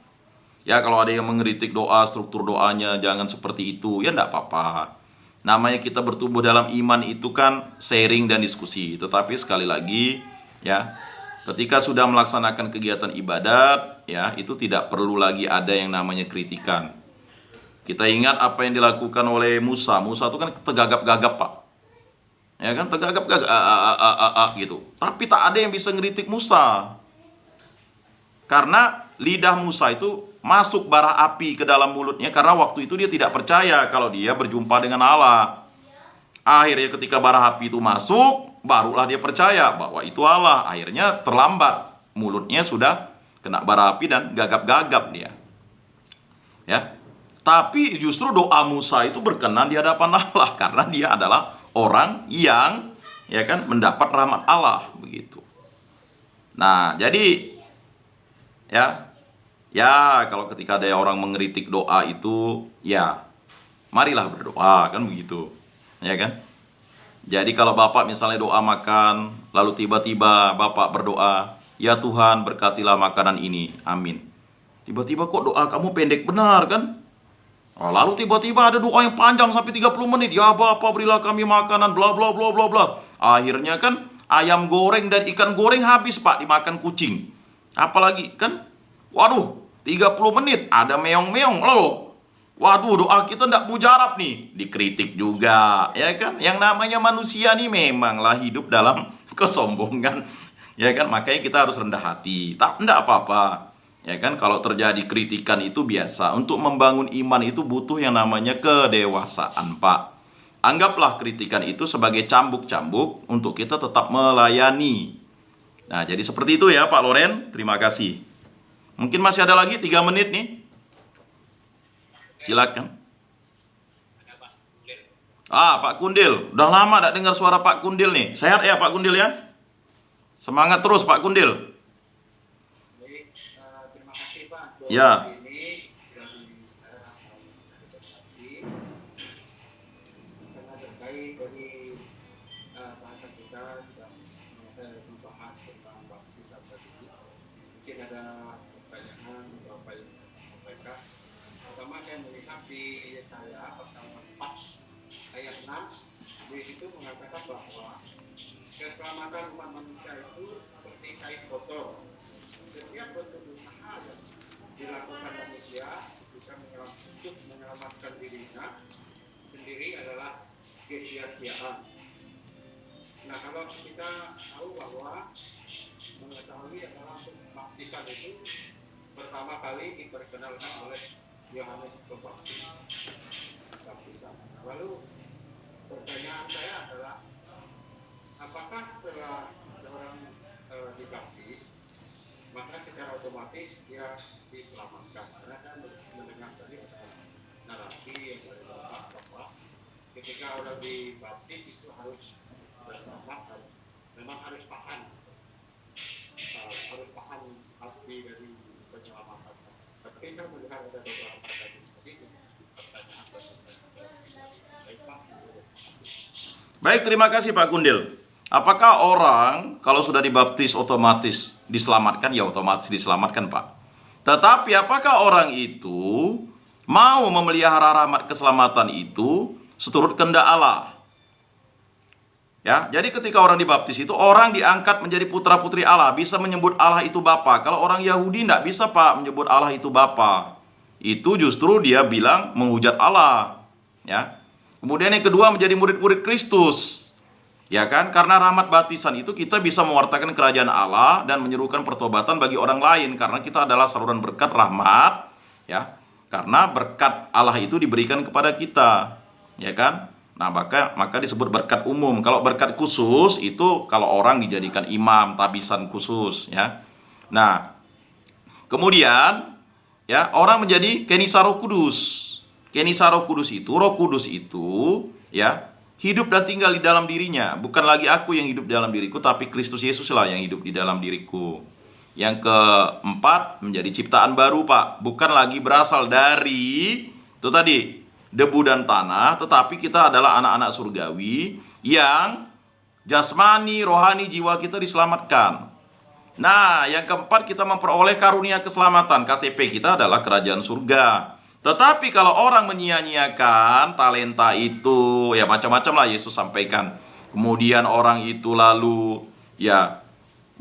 Ya, kalau ada yang mengkritik doa, struktur doanya jangan seperti itu, ya tidak apa-apa. Namanya kita bertumbuh dalam iman itu kan sharing dan diskusi. Tetapi sekali lagi, ya, ketika sudah melaksanakan kegiatan ibadat, ya, itu tidak perlu lagi ada yang namanya kritikan. Kita ingat apa yang dilakukan oleh Musa. Musa itu kan tegagap-gagap, Pak. Ya kan, tegagap-gagap gitu. Tapi tak ada yang bisa ngeritik Musa. Karena lidah Musa itu masuk bara api ke dalam mulutnya, karena waktu itu dia tidak percaya kalau dia berjumpa dengan Allah. Akhirnya ketika bara api itu masuk, barulah dia percaya bahwa itu Allah. Akhirnya terlambat, mulutnya sudah kena bara api dan gagap-gagap dia. Ya. Tapi justru doa Musa itu berkenan di hadapan Allah karena dia adalah orang yang ya kan mendapat rahmat Allah begitu. Nah, jadi ya kalau ketika ada orang mengkritik doa itu, ya marilah berdoa kan begitu. Ya kan? Jadi kalau Bapak misalnya doa makan, lalu tiba-tiba Bapak berdoa, "Ya Tuhan, berkatilah makanan ini." Amin. Tiba-tiba kok doa kamu pendek benar kan? Oh, lalu tiba-tiba ada doa yang panjang sampai 30 menit. "Ya Bapa, berilah kami makanan bla bla bla bla bla." Akhirnya kan ayam goreng dan ikan goreng habis Pak dimakan kucing. Apalagi kan? Waduh, 30 menit ada meong-meong loh. Waduh, doa kita tidak mujarab nih. Dikritik juga, ya kan? Yang namanya manusia nih memanglah hidup dalam kesombongan. Ya kan? Makanya kita harus rendah hati. Tidak apa-apa. Ya kan? Kalau terjadi kritikan itu biasa. Untuk membangun iman itu butuh yang namanya kedewasaan, Pak. Anggaplah kritikan itu sebagai cambuk-cambuk untuk kita tetap melayani. Nah, jadi seperti itu ya Pak Loren. Terima kasih. Mungkin masih ada lagi 3 menit nih. Silakan. Pak Kundil. Udah lama tak dengar suara Pak Kundil nih. Sehat ya Pak Kundil ya? Semangat terus Pak Kundil. Baik, terima kasih Pak. Ya. Ini karena terkait dari bahasa kita sudah membahas tentang baptis tadi. Mungkin ada pertanyaan atau apa yang mereka. Pertama saya melihat di Yesaya pasal 4 ayat 6, di situ mengatakan bahwa keselamatan umat manusia itu seperti kain kotor. Setiap bentuk usaha yang dilakukan manusia untuk menyelamatkan dirinya sendiri adalah kesia-siaan. Nah, kalau kita tahu bahwa mengetahui adalah baptisan itu pertama kali diperkenalkan oleh Yohanes Pembaptis. Lalu pertanyaan saya adalah, apakah setelah seorang dibaptis, maka secara otomatis dia diselamatkan? Karena saya mendengar tadi narasi yang dari Bapak, ketika orang dibaptis itu harus berselamat dan memang harus paham arti dari penyelamatan. Tapi saya melihat ada beberapa tadi pertanyaan. Baik, terima kasih Pak Kundil. Apakah orang kalau sudah dibaptis otomatis diselamatkan? Ya otomatis diselamatkan Pak. Tetapi apakah orang itu mau memelihara rahmat keselamatan itu seturut kehendak Allah? Ya, jadi ketika orang dibaptis itu orang diangkat menjadi putra-putri Allah, bisa menyebut Allah itu Bapa. Kalau orang Yahudi tidak bisa Pak menyebut Allah itu Bapa. Itu justru dia bilang menghujat Allah. Ya. Kemudian yang kedua menjadi murid-murid Kristus. Ya kan? Karena rahmat baptisan itu kita bisa mewartakan kerajaan Allah dan menyerukan pertobatan bagi orang lain karena kita adalah saluran berkat rahmat, ya. Karena berkat Allah itu diberikan kepada kita, ya kan? Nah, maka disebut berkat umum. Kalau berkat khusus itu kalau orang dijadikan imam, tabisan khusus, ya. Nah, kemudian ya, orang menjadi kenisa Roh Kudus. Kenisa Roh Kudus itu ya hidup dan tinggal di dalam dirinya. Bukan lagi aku yang hidup di dalam diriku, tapi Kristus Yesus lah yang hidup di dalam diriku. Yang keempat, menjadi ciptaan baru Pak. Bukan lagi berasal dari itu tadi debu dan tanah, tetapi kita adalah anak-anak surgawi yang jasmani, rohani, jiwa kita diselamatkan. Nah, yang keempat, kita memperoleh karunia keselamatan. KTP kita adalah kerajaan surga. Tetapi kalau orang menyia-nyiakan talenta itu, ya macam-macam lah Yesus sampaikan. Kemudian orang itu lalu ya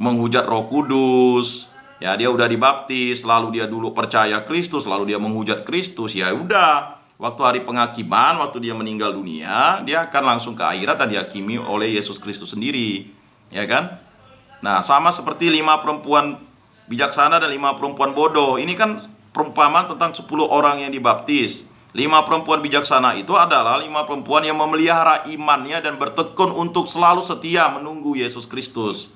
menghujat Roh Kudus. Ya, dia udah dibaptis, lalu dia dulu percaya Kristus, lalu dia menghujat Kristus. Ya udah, waktu hari penghakiman, waktu dia meninggal dunia, dia akan langsung ke akhirat dan dihakimi oleh Yesus Kristus sendiri. Ya kan? Nah, sama seperti 5 perempuan bijaksana dan 5 perempuan bodoh. Ini kan perumpamaan tentang 10 orang yang dibaptis. 5 perempuan bijaksana itu adalah 5 perempuan yang memelihara imannya dan bertekun untuk selalu setia menunggu Yesus Kristus.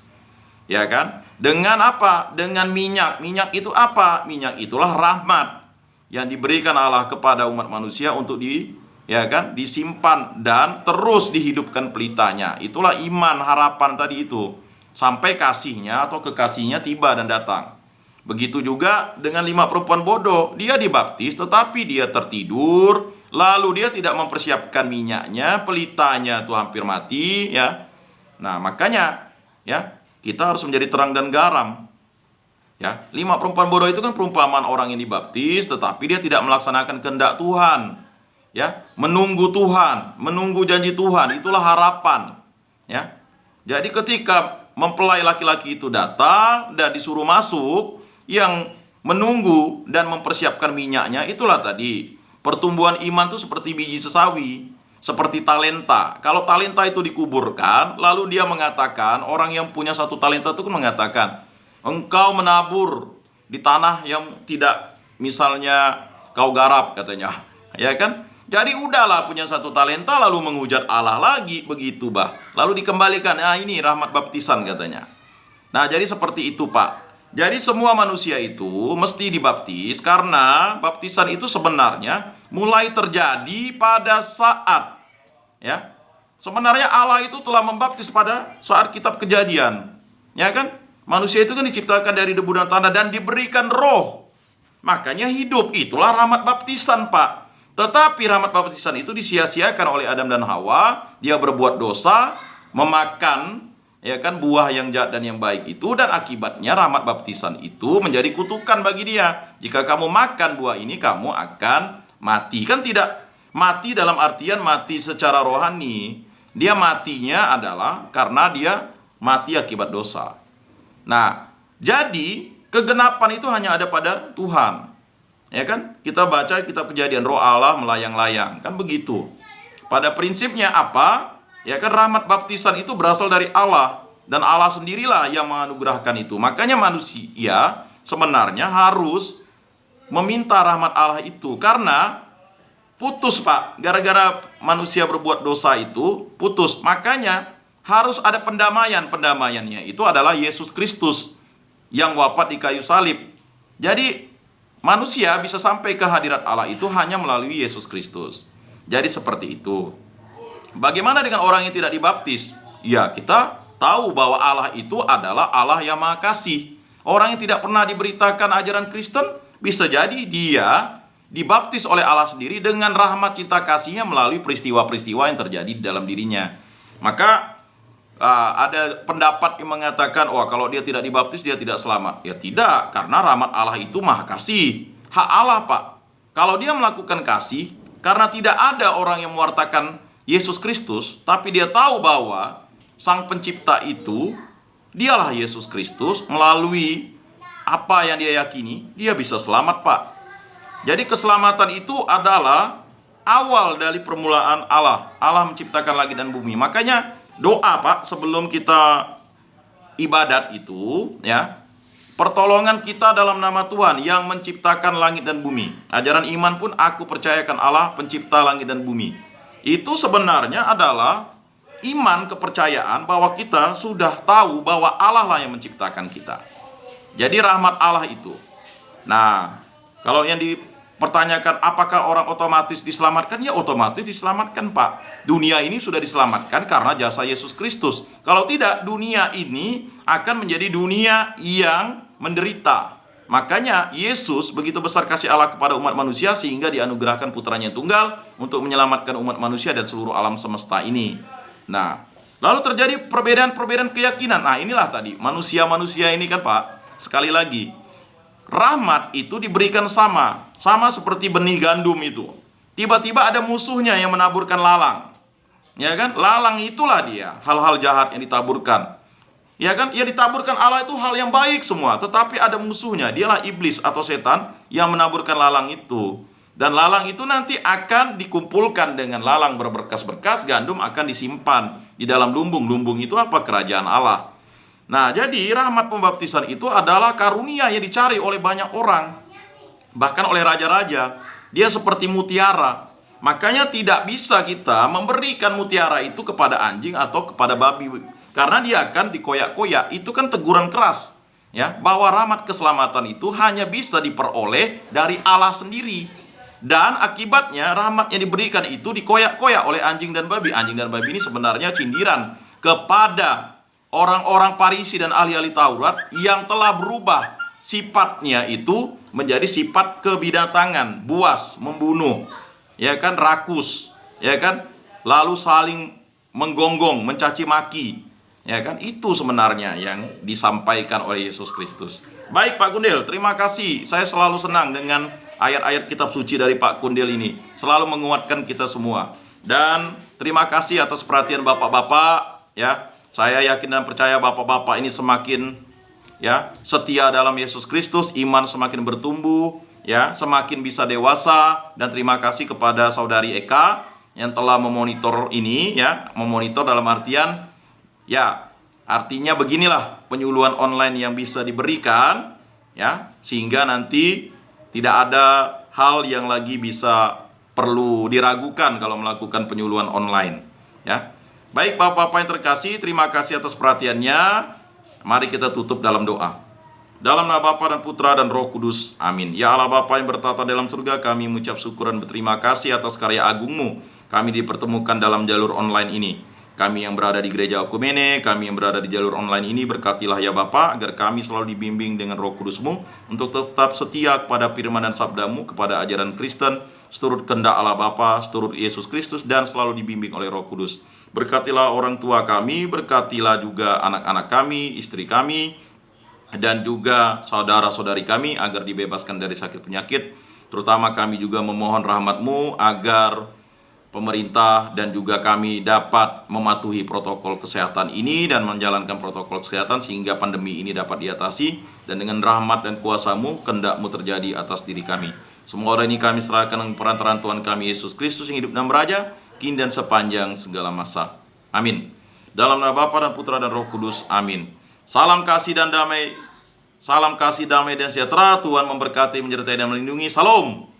Ya kan? Dengan apa? Dengan minyak. Minyak itu apa? Minyak itulah rahmat yang diberikan Allah kepada umat manusia untuk disimpan dan terus dihidupkan pelitanya. Itulah iman, harapan tadi itu. Sampai kasihnya atau kekasihnya tiba dan datang. Begitu juga dengan 5 perempuan bodoh. Dia dibaptis tetapi dia tertidur, lalu dia tidak mempersiapkan minyaknya, pelitanya itu hampir mati, ya. Nah, makanya kita harus menjadi terang dan garam. 5 perempuan bodoh itu kan perumpamaan orang yang dibaptis tetapi dia tidak melaksanakan kehendak Tuhan. Menunggu Tuhan, menunggu janji Tuhan, itulah harapan. Jadi ketika mempelai laki-laki itu datang dan disuruh masuk, yang menunggu dan mempersiapkan minyaknya itulah tadi. Pertumbuhan iman itu seperti biji sesawi, seperti talenta. Kalau talenta itu dikuburkan, lalu dia mengatakan, orang yang punya 1 talenta itu mengatakan, engkau menabur di tanah yang tidak, misalnya kau garap, katanya. Ya kan? Jadi udahlah punya 1 talenta lalu menghujat Allah lagi, begitu lalu dikembalikan. Nah, ini rahmat baptisan, katanya. Nah, jadi seperti itu, Pak. Jadi semua manusia itu mesti dibaptis karena baptisan itu sebenarnya mulai terjadi pada saat sebenarnya Allah itu telah membaptis pada saat kitab Kejadian. Ya kan? Manusia itu kan diciptakan dari debu dan tanah dan diberikan roh. Makanya hidup. Itulah rahmat baptisan, Pak. Tetapi rahmat baptisan itu disia-siakan oleh Adam dan Hawa. Dia berbuat dosa, memakan buah yang jahat dan yang baik itu, dan akibatnya rahmat baptisan itu menjadi kutukan bagi dia. Jika kamu makan buah ini, kamu akan mati. Kan tidak mati dalam artian mati secara rohani. Dia matinya adalah karena dia mati akibat dosa. Nah, jadi kegenapan itu hanya ada pada Tuhan. Ya kan? Kita baca kitab Kejadian, roh Allah melayang-layang. Kan begitu. Pada prinsipnya apa? Ya kan, rahmat baptisan itu berasal dari Allah, dan Allah sendirilah yang menganugerahkan itu. Makanya manusia sebenarnya harus meminta rahmat Allah itu, karena putus, Pak. Gara-gara manusia berbuat dosa itu putus. Makanya harus ada pendamaian. Pendamaiannya itu adalah Yesus Kristus yang wafat di kayu salib. Jadi manusia bisa sampai ke hadirat Allah itu hanya melalui Yesus Kristus. Jadi seperti itu. Bagaimana dengan orang yang tidak dibaptis? Ya, kita tahu bahwa Allah itu adalah Allah yang Maha Kasih. Orang yang tidak pernah diberitakan ajaran Kristen, bisa jadi dia dibaptis oleh Allah sendiri dengan rahmat cinta kasihnya melalui peristiwa-peristiwa yang terjadi di dalam dirinya. Maka ada pendapat yang mengatakan, kalau dia tidak dibaptis dia tidak selamat. Ya tidak, karena rahmat Allah itu Maha Kasih. Hak Allah, Pak. Kalau dia melakukan kasih, karena tidak ada orang yang mewartakan Yesus Kristus, tapi dia tahu bahwa Sang Pencipta itu dialah Yesus Kristus, melalui apa yang dia yakini, dia bisa selamat, Pak. Jadi keselamatan itu adalah awal dari permulaan Allah. Allah menciptakan langit dan bumi. Makanya doa, Pak, sebelum kita ibadat itu, pertolongan kita dalam nama Tuhan yang menciptakan langit dan bumi. Ajaran iman pun, aku percayakan Allah pencipta langit dan bumi. Itu sebenarnya adalah iman, kepercayaan bahwa kita sudah tahu bahwa Allah lah yang menciptakan kita. Jadi rahmat Allah itu. Nah, kalau yang dipertanyakan apakah orang otomatis diselamatkan? Ya otomatis diselamatkan, Pak. Dunia ini sudah diselamatkan karena jasa Yesus Kristus. Kalau tidak, dunia ini akan menjadi dunia yang menderita. Makanya Yesus begitu besar kasih Allah kepada umat manusia sehingga dianugerahkan putranya tunggal untuk menyelamatkan umat manusia dan seluruh alam semesta ini. Nah, lalu terjadi perbedaan-perbedaan keyakinan. Nah, inilah tadi manusia-manusia ini kan, Pak. Sekali lagi, rahmat itu diberikan sama seperti benih gandum itu. Tiba-tiba ada musuhnya yang menaburkan lalang. Ya kan? Lalang itulah dia, hal-hal jahat yang ditaburkan. Ya kan? Yang ditaburkan Allah itu hal yang baik semua, tetapi ada musuhnya, dialah iblis atau setan yang menaburkan lalang itu. Dan lalang itu nanti akan dikumpulkan dengan lalang berberkas-berkas, gandum akan disimpan di dalam lumbung. Lumbung itu apa? Kerajaan Allah. Nah, jadi rahmat pembaptisan itu adalah karunia yang dicari oleh banyak orang, bahkan oleh raja-raja. Dia seperti mutiara. Makanya tidak bisa kita memberikan mutiara itu kepada anjing atau kepada babi, karena dia akan dikoyak-koyak. Itu kan teguran keras, ya, bahwa rahmat keselamatan itu hanya bisa diperoleh dari Allah sendiri. Dan akibatnya rahmat yang diberikan itu dikoyak-koyak oleh anjing dan babi. Anjing dan babi ini sebenarnya sindiran kepada orang-orang Farisi dan ahli-ahli Taurat yang telah berubah sifatnya itu menjadi sifat kebinatangan, buas, membunuh, ya kan, rakus, ya kan, lalu saling menggonggong, mencaci maki, ya kan. Itu sebenarnya yang disampaikan oleh Yesus Kristus. Baik Pak Kundil, terima kasih. Saya selalu senang dengan ayat-ayat kitab suci dari Pak Kundil ini, selalu menguatkan kita semua. Dan terima kasih atas perhatian bapak-bapak, ya. Saya yakin dan percaya bapak-bapak ini semakin, ya, setia dalam Yesus Kristus, iman semakin bertumbuh, ya, semakin bisa dewasa. Dan terima kasih kepada saudari Eka yang telah memonitor ini, ya, memonitor dalam artian, ya, artinya beginilah penyuluhan online yang bisa diberikan, ya, sehingga nanti tidak ada hal yang lagi bisa perlu diragukan kalau melakukan penyuluhan online, ya. Baik Bapak-Bapak yang terkasih, terima kasih atas perhatiannya. Mari kita tutup dalam doa. Dalam nama Bapa dan Putra dan Roh Kudus, amin. Ya Allah Bapa yang bertata dalam surga, kami mengucap syukur dan berterima kasih atas karya agung-Mu. Kami dipertemukan dalam jalur online ini. Kami yang berada di Gereja Okumene, kami yang berada di jalur online ini, berkatilah ya Bapa, agar kami selalu dibimbing dengan Roh Kudus-Mu untuk tetap setia kepada firman dan sabda-Mu, kepada ajaran Kristen, seturut kehendak Allah Bapa, seturut Yesus Kristus, dan selalu dibimbing oleh Roh Kudus. Berkatilah orang tua kami, berkatilah juga anak-anak kami, istri kami, dan juga saudara-saudari kami agar dibebaskan dari sakit penyakit. Terutama kami juga memohon rahmat-Mu agar pemerintah dan juga kami dapat mematuhi protokol kesehatan ini dan menjalankan protokol kesehatan sehingga pandemi ini dapat diatasi. Dan dengan rahmat dan kuasa-Mu, kehendak-Mu terjadi atas diri kami. Semua ini kami serahkan dengan perantaraan Tuhan kami Yesus Kristus yang hidup dan beraja, kini dan sepanjang segala masa. Amin. Dalam nama Bapa dan Putra dan Roh Kudus, amin. Salam kasih dan damai dan sejahtera. Tuhan memberkati, menyertai dan melindungi. Salam.